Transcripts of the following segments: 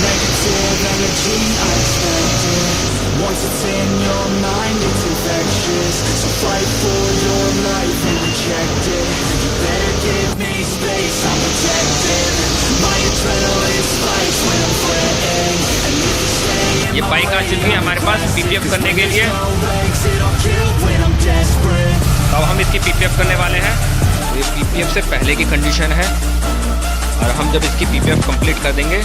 Negative energy, I expect it. Once it's in your mind, it's infectious. So fight for your life and reject it. You better give me space, I'm protected. My adrenaline spikes when I'm threatened. And if you stay in ये bike आ चुकी है हमारे पास PPF करने के लिए। अब हम इसकी PPF करने वाले हैं। ये PPF से पहले की कंडीशन है और हम जब इसकी PPF कंप्लीट कर देंगे,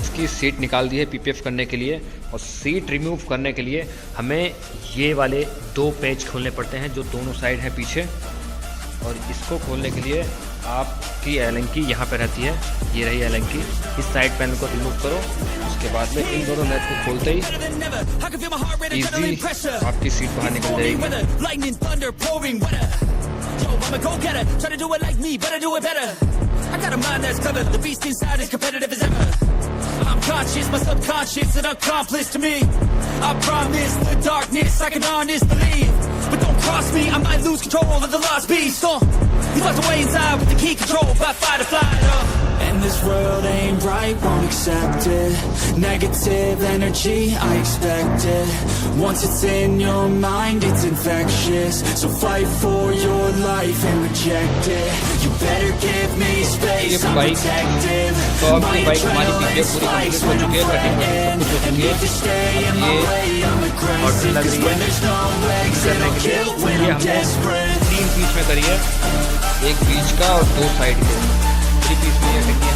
इसकी सीट निकाल दी है PPF करने के लिए। और सीट रिमूव करने के लिए हमें ये वाले 2 पेज खोलने पड़ते हैं जो दोनों साइड हैं पीछे। और इसको खोलने के लिए आपकी एलंकी यहाँ पे रहती है, ये रही एलंकी। इस साइड पैनल को रिमूव करो, उसके बाद में इन दोनों नट को खोलते ही इजी आपकी सीट बाहर निकल जाएगी। I'm conscious, my subconscious an accomplice to me. I promise the darkness I can honest believe. But don't cross me, I might lose control of the lost beast. He's locked away inside with the key control by fight or flight. And this world ain't right, won't accept it. Negative energy, I expect it. Once it's in your mind, it's infectious. So fight for your life and reject it. You better give me space, I'm protective. My adrenaline spikes when I'm threatened. And if you stay in my way, I'm aggressive. Cause when there's no legs, then I'll kill when I'm desperate. 3 piece में करिए, एक बीच का और 2 side के, 3 piece में ये